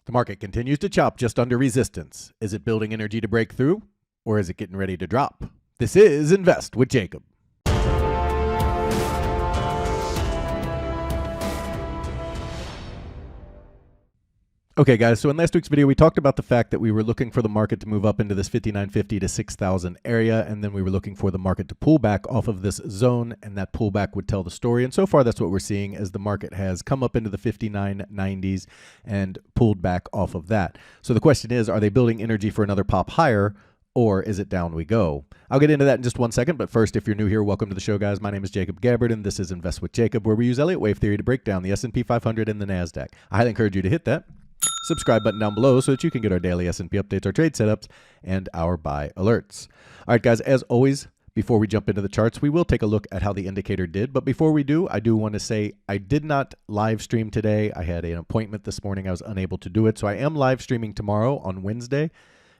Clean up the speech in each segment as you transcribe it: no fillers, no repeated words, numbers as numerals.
The market continues to chop just under resistance. Is it building energy to break through, or is it getting ready to drop? This is Invest with Jacob. Okay, guys, so in last week's video, we talked about the fact that we were looking for the market to move up into this 5950 to 6,000 area, and then we were looking for the market to pull back off of this zone, and that pullback would tell the story. And so far, that's what we're seeing as the market has come up into the 5990s and pulled back off of that. So the question is, are they building energy for another pop higher, or is it down we go? I'll get into that in just 1 second, but first, if you're new here, welcome to the show, guys. My name is Jacob Gabbard, and this is Invest with Jacob, where we use Elliott Wave Theory to break down the SP 500 and the NASDAQ. I highly encourage you to hit that subscribe button down below so that you can get our daily S&P updates, our trade setups, and our buy alerts. All right, guys, as always, before we jump into the charts, we will take a look at how the indicator did. But before we do, I do want to say I did not live stream today. I had an appointment this morning. I was unable to do it. So I am live streaming tomorrow on Wednesday.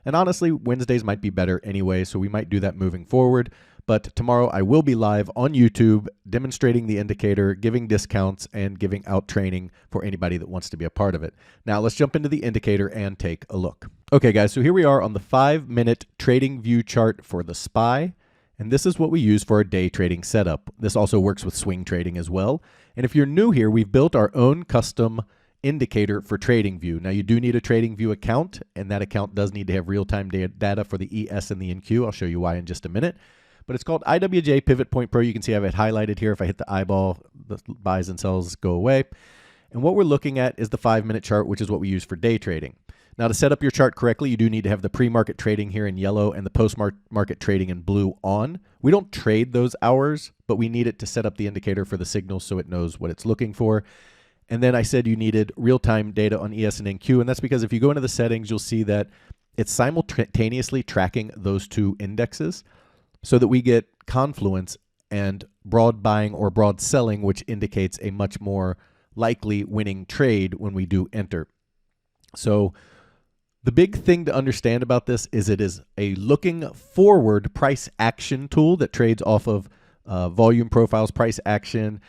And honestly, Wednesdays might be better anyway, so we might do that moving forward. But tomorrow I will be live on YouTube demonstrating the indicator, giving discounts, and giving out training for anybody that wants to be a part of it. Now let's jump into the indicator and take a look. Okay, guys, so here we are on the 5-minute trading view chart for the SPY. And this is what we use for our day trading setup. This also works with swing trading as well. And if you're new here, we've built our own custom indicator for TradingView. Now you do need a TradingView account, and that account does need to have real-time data for the ES and the NQ. I'll show you why in just a minute. But it's called IWJ Pivot Point Pro. You can see I have it highlighted here. If I hit the eyeball, the buys and sells go away. And what we're looking at is the 5-minute chart, which is what we use for day trading. Now to set up your chart correctly, you do need to have the pre-market trading here in yellow and the post-market trading in blue on. We don't trade those hours, but we need it to set up the indicator for the signal so it knows what it's looking for. And then I said you needed real-time data on ES and NQ, and that's because if you go into the settings, you'll see that it's simultaneously tracking those two indexes so that we get confluence and broad buying or broad selling, which indicates a much more likely winning trade when we do enter. So the big thing to understand about this is it is a looking forward price action tool that trades off of volume profiles, price action,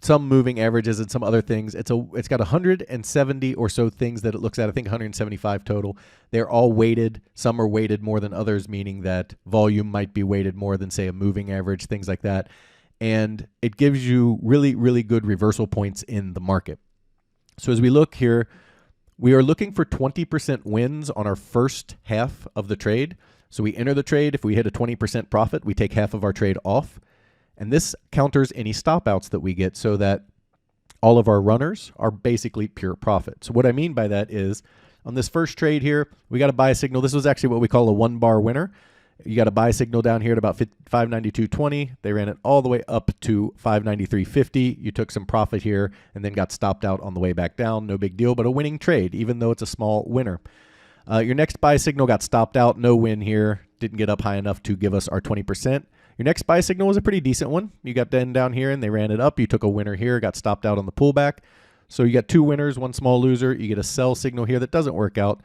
some moving averages, and some other things. It's got 170 or so things that it looks at. I think 175 total. They're all weighted. Some are weighted more than others, meaning that volume might be weighted more than, say, a moving average, things like that. And it gives you really, really good reversal points in the market. So as we look here, we are looking for 20% wins on our first half of the trade. So we enter the trade. If we hit a 20% profit, we take half of our trade off. And this counters any stop outs that we get so that all of our runners are basically pure profit. So what I mean by that is on this first trade here, we got a buy signal. This was actually what we call a 1-bar winner. You got a buy signal down here at about 592.20. They ran it all the way up to 593.50. You took some profit here and then got stopped out on the way back down. No big deal, but a winning trade, even though it's a small winner. Your next buy signal got stopped out. No win here. Didn't get up high enough to give us our 20%. Your next buy signal was a pretty decent one. You got down here and they ran it up. You took a winner here, got stopped out on the pullback. So you got 2 winners, 1 small loser. You get a sell signal here that doesn't work out.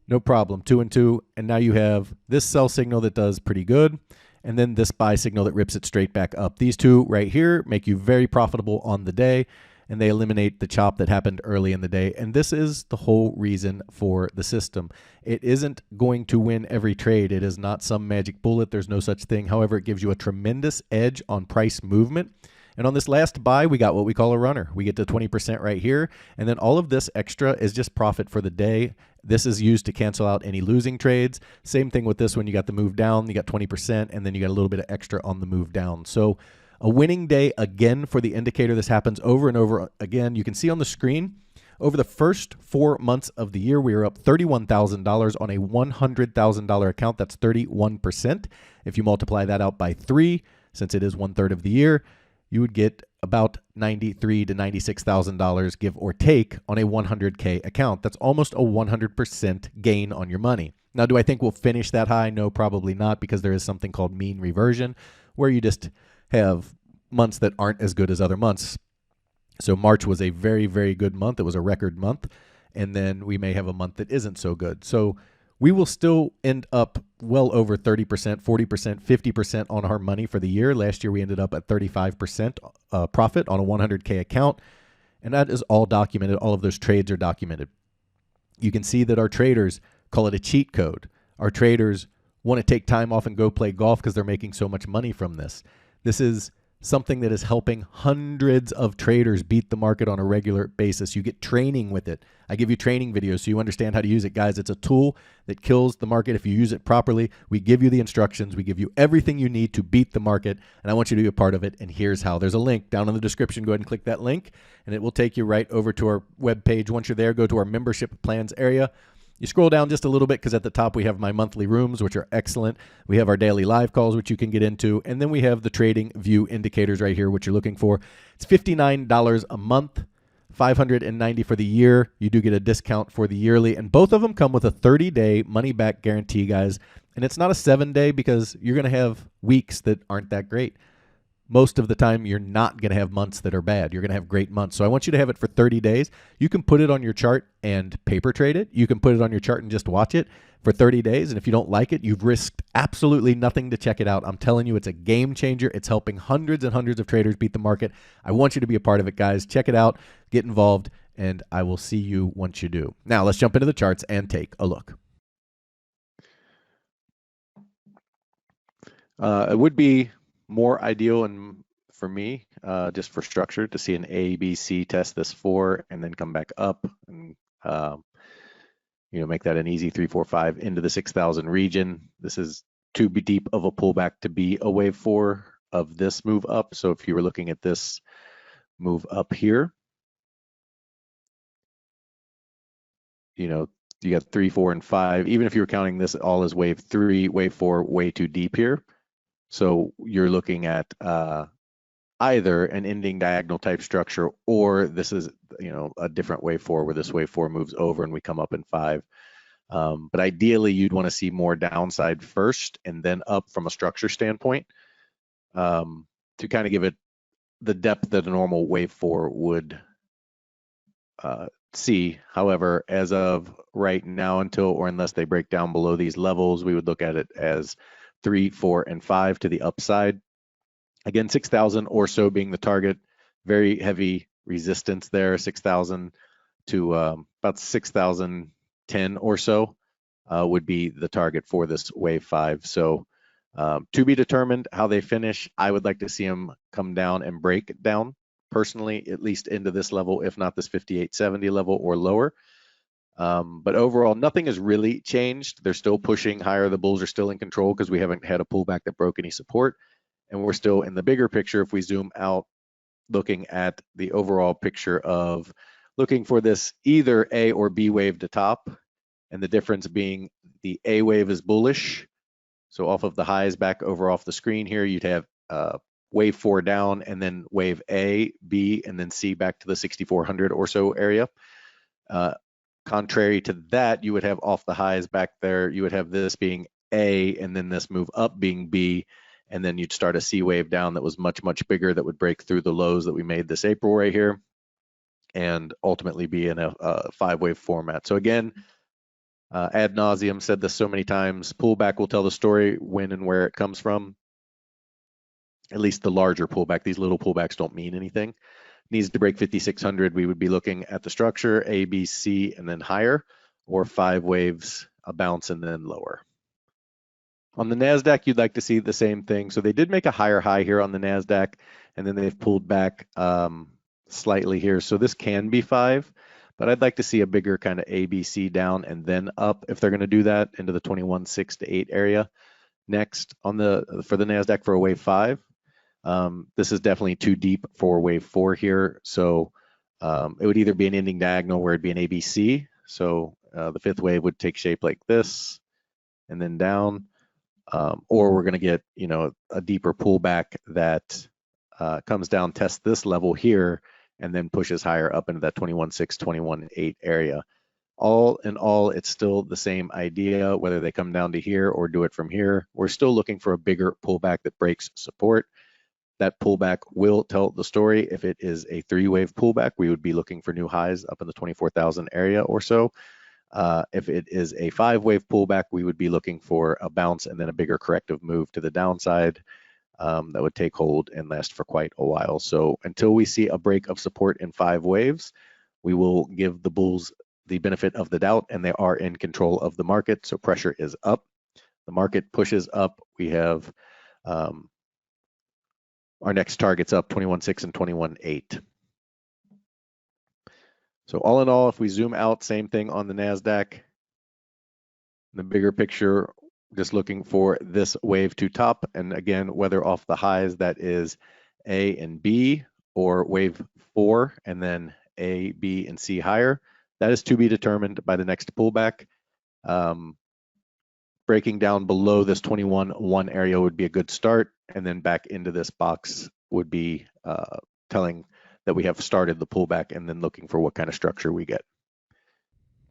No problem, 2 and 2. And now you have this sell signal that does pretty good. And then this buy signal that rips it straight back up. These two right here make you very profitable on the day, and they eliminate the chop that happened early in the day. And this is the whole reason for the system. It isn't going to win every trade. It is not some magic bullet. There's no such thing. However, it gives you a tremendous edge on price movement. And on this last buy, we got what we call a runner. We get to 20% right here. And then all of this extra is just profit for the day. This is used to cancel out any losing trades. Same thing with this one. You got the move down, you got 20%, and then you got a little bit of extra on the move down. So a winning day again for the indicator. This happens over and over again. You can see on the screen, over the first 4 months of the year, we are up $31,000 on a $100,000 account. That's 31%. If you multiply that out by 3, since it is 1/3 of the year, you would get about $93,000 to $96,000, give or take, on a 100K account. That's almost a 100% gain on your money. Now, do I think we'll finish that high? No, probably not, because there is something called mean reversion, where you just have months that aren't as good as other months. So March was a very, very good month. It was a record month. And then we may have a month that isn't so good. So we will still end up well over 30%, 40%, 50% on our money for the year. Last year, we ended up at 35% profit on a 100K account. And that is all documented. All of those trades are documented. You can see that our traders call it a cheat code. Our traders want to take time off and go play golf because they're making so much money from this. This is something that is helping hundreds of traders beat the market on a regular basis. You get training with it. I give you training videos so you understand how to use it. Guys, it's a tool that kills the market if you use it properly. We give you the instructions. We give you everything you need to beat the market, and I want you to be a part of it, and here's how. There's a link down in the description. Go ahead and click that link, and it will take you right over to our webpage. Once you're there, go to our membership plans area. You scroll down just a little bit because at the top we have my monthly rooms, which are excellent. We have our daily live calls, which you can get into. And then we have the trading view indicators right here, which you're looking for. It's $59 a month, $590 for the year. You do get a discount for the yearly. And both of them come with a 30-day money-back guarantee, guys. And it's not a 7-day because you're going to have weeks that aren't that great. Most of the time, you're not going to have months that are bad. You're going to have great months. So I want you to have it for 30 days. You can put it on your chart and paper trade it. You can put it on your chart and just watch it for 30 days. And if you don't like it, you've risked absolutely nothing to check it out. I'm telling you, it's a game changer. It's helping hundreds and hundreds of traders beat the market. I want you to be a part of it, guys. Check it out. Get involved. And I will see you once you do. Now, let's jump into the charts and take a look. It would be more ideal and for me, just for structure, to see an A, B, C test this 4 and then come back up and make that an easy 3, 4, 5 into the 6,000 region. This is too deep of a pullback to be a wave 4 of this move up. So if you were looking at this move up here, you got 3, 4, and 5. Even if you were counting this all as wave 3, wave 4, way too deep here. So you're looking at either an ending diagonal type structure, or this is a different wave 4 where this wave 4 moves over and we come up in 5. But ideally, you'd want to see more downside first and then up from a structure standpoint to kind of give it the depth that a normal wave 4 would see. However, as of right now, unless they break down below these levels, we would look at it as 3, 4, and 5 to the upside. Again, 6,000 or so being the target. Very heavy resistance there, 6,000 to about 6,010 or so would be the target for this wave 5. So to be determined how they finish. I would like to see them come down and break down personally, at least into this level, if not this 5870 level or lower. But overall, nothing has really changed. They're still pushing higher. The bulls are still in control because we haven't had a pullback that broke any support. And we're still in the bigger picture. If we zoom out, looking at the overall picture of looking for this either A or B wave to top, and the difference being the A wave is bullish. So off of the highs back over off the screen here, you'd have wave 4 down and then wave A, B, and then C back to the 6,400 or so area. Contrary to that, you would have off the highs back there, you would have this being A and then this move up being B, and then you'd start a C wave down that was much, much bigger that would break through the lows that we made this April right here and ultimately be in a 5-wave format. So again, ad nauseum, said this so many times, pullback will tell the story when and where it comes from. At least the larger pullback. These little pullbacks don't mean anything. Needs to break 5,600. We would be looking at the structure, A, B, C, and then higher, or 5 waves, a bounce, and then lower. On the NASDAQ, you'd like to see the same thing. So they did make a higher high here on the NASDAQ, and then they've pulled back slightly here. So this can be 5, but I'd like to see a bigger kind of A, B, C down and then up if they're going to do that into the 21.6 to 8 area. Next, for the NASDAQ for a wave 5, this is definitely too deep for wave 4 here. So it would either be an ending diagonal where it'd be an ABC. So the 5th wave would take shape like this and then down. Or we're going to get, a deeper pullback that comes down, tests this level here, and then pushes higher up into that 21.6, 21.8 area. All in all, it's still the same idea, whether they come down to here or do it from here. We're still looking for a bigger pullback that breaks support. That pullback will tell the story. If it is a 3-wave pullback, we would be looking for new highs up in the 24,000 area or so. If it is a 5-wave pullback, we would be looking for a bounce and then a bigger corrective move to the downside that would take hold and last for quite a while. So until we see a break of support in 5 waves, we will give the bulls the benefit of the doubt, and they are in control of the market. So pressure is up. The market pushes up. We have our next targets up 21.6 and 21.8. So all in all, if we zoom out, same thing on the NASDAQ. The bigger picture, just looking for this wave to top. And again, whether off the highs, that is A and B, or wave 4 and then A, B, and C higher. That is to be determined by the next pullback. Breaking down below this 21.1 area would be a good start, and then back into this box would be telling that we have started the pullback, and then looking for what kind of structure we get.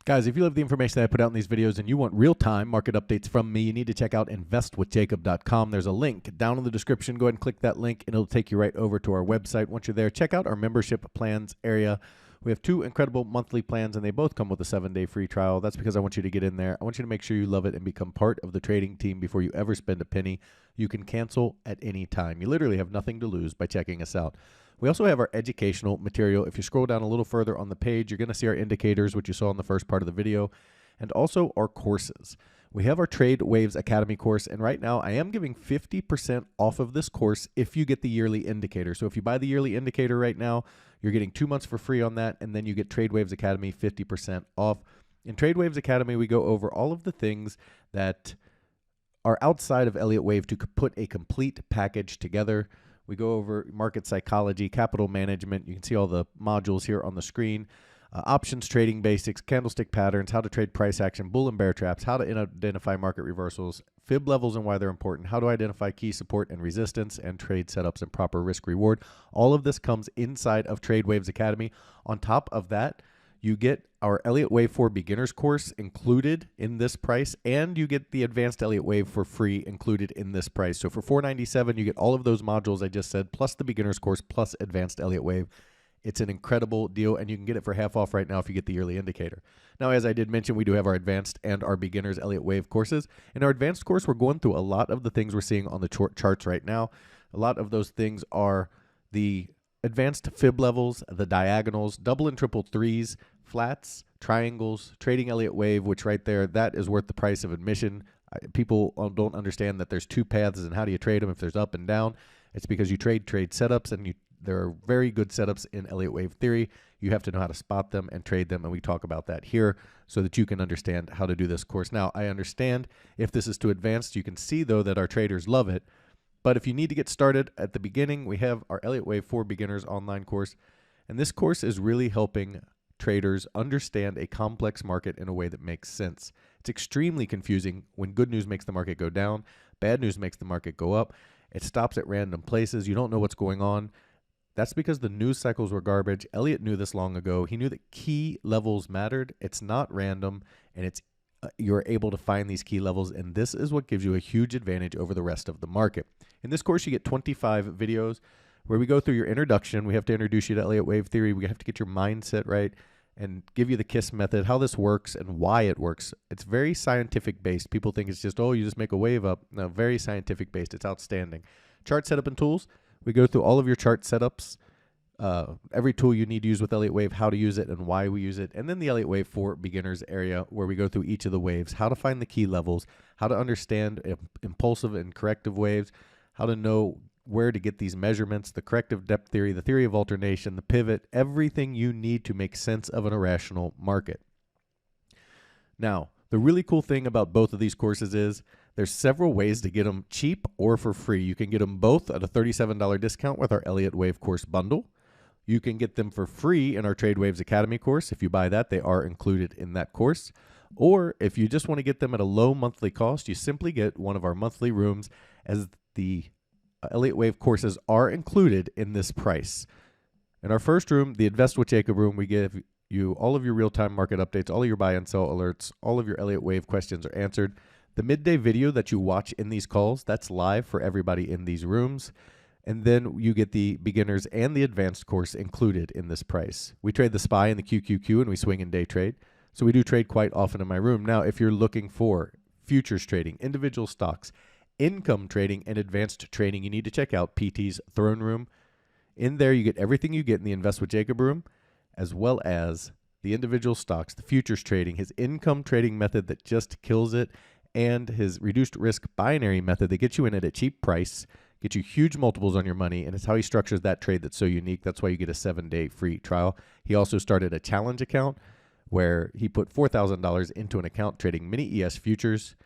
Guys, if you love the information that I put out in these videos and you want real-time market updates from me, you need to check out investwithjacob.com. There's a link down in the description. Go ahead and click that link, and it'll take you right over to our website. Once you're there, check out our membership plans area. We have 2 incredible monthly plans, and they both come with a 7-day free trial. That's because I want you to get in there. I want you to make sure you love it and become part of the trading team before you ever spend a penny. You can cancel at any time. You literally have nothing to lose by checking us out. We also have our educational material. If you scroll down a little further on the page, you're going to see our indicators, which you saw in the first part of the video, and also our courses. We have our Trade Waves Academy course, and right now I am giving 50% off of this course if you get the yearly indicator. So if you buy the yearly indicator right now, you're getting 2 months for free on that, and then you get Trade Waves Academy 50% off. In Trade Waves Academy, we go over all of the things that are outside of Elliott Wave to put a complete package together. We go over market psychology, capital management. You can see all the modules here on the screen. Options trading basics, candlestick patterns, how to trade price action, bull and bear traps, how to identify market reversals, fib levels and why they're important, how to identify key support and resistance, and trade setups and proper risk reward. All of this comes inside of Trade Waves Academy. On top of that, you get our Elliott Wave 4 beginners course included in this price, and you get the advanced Elliott Wave for free included in this price. So for $497, you get all of those modules I just said, plus the beginners course, plus advanced Elliott Wave. It's an incredible deal, and you can get it for half off right now if you get the yearly indicator. Now, as I did mention, we do have our advanced and our beginners Elliott Wave courses. In our advanced course, we're going through a lot of the things we're seeing on the charts right now. A lot of those things are the advanced fib levels, the diagonals, double and triple threes, flats, triangles, trading Elliott Wave, which right there, that is worth the price of admission. People don't understand that there's 2 paths, and how do you trade them if there's up and down? It's because you trade setups, and there are very good setups in Elliott Wave Theory. You have to know how to spot them and trade them, and we talk about that here so that you can understand how to do this course. Now, I understand if this is too advanced. You can see, though, that our traders love it. But if you need to get started at the beginning, we have our Elliott Wave 4 Beginners online course. And this course is really helping traders understand a complex market in a way that makes sense. It's extremely confusing when good news makes the market go down, bad news makes the market go up. It stops at random places. You don't know what's going on. That's because the news cycles were garbage. Elliott knew this long ago. He knew that key levels mattered. It's not random, and it's you're able to find these key levels, and this is what gives you a huge advantage over the rest of the market. In this course, you get 25 videos where we go through your introduction. We have to introduce you to Elliott Wave Theory. We have to get your mindset right and give you the KISS method, how this works and why it works. It's very scientific based. People think it's just, oh, you just make a wave up. No, very scientific based. It's outstanding. Chart setup and tools. We go through all of your chart setups, every tool you need to use with Elliott Wave, how to use it and why we use it, and then the Elliott Wave 4 beginners area where we go through each of the waves, how to find the key levels, how to understand impulsive and corrective waves, how to know where to get these measurements, the corrective depth theory, the theory of alternation, the pivot, everything you need to make sense of an irrational market. Now, the really cool thing about both of these courses is there's several ways to get them cheap or for free. You can get them both at a $37 discount with our Elliott Wave course bundle. You can get them for free in our Trade Waves Academy course. If you buy that, they are included in that course. Or if you just want to get them at a low monthly cost, you simply get one of our monthly rooms, as the Elliott Wave courses are included in this price. In our first room, the Invest with Jacob room, we give you all of your real-time market updates, all of your buy and sell alerts, all of your Elliott Wave questions are answered. The midday video that you watch in these calls, that's live for everybody in these rooms. And then you get the beginners and the advanced course included in this price. We trade the SPY and the QQQ, and we swing and day trade. So we do trade quite often in my room. Now, if you're looking for futures trading, individual stocks, income trading, and advanced trading, you need to check out PT's Throne Room. In there, you get everything you get in the Invest with Jacob room, as well as the individual stocks, the futures trading, his income trading method that just kills it, and his reduced risk binary method that gets you in at a cheap price, get you huge multiples on your money, and it's how he structures that trade that's so unique. That's why you get a 7-day free trial. He also started a challenge account where he put $4,000 into an account trading mini ES futures,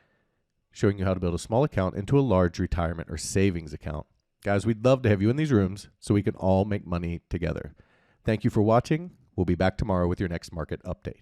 showing you how to build a small account into a large retirement or savings account. Guys, we'd love to have you in these rooms so we can all make money together. Thank you for watching. We'll be back tomorrow with your next market update.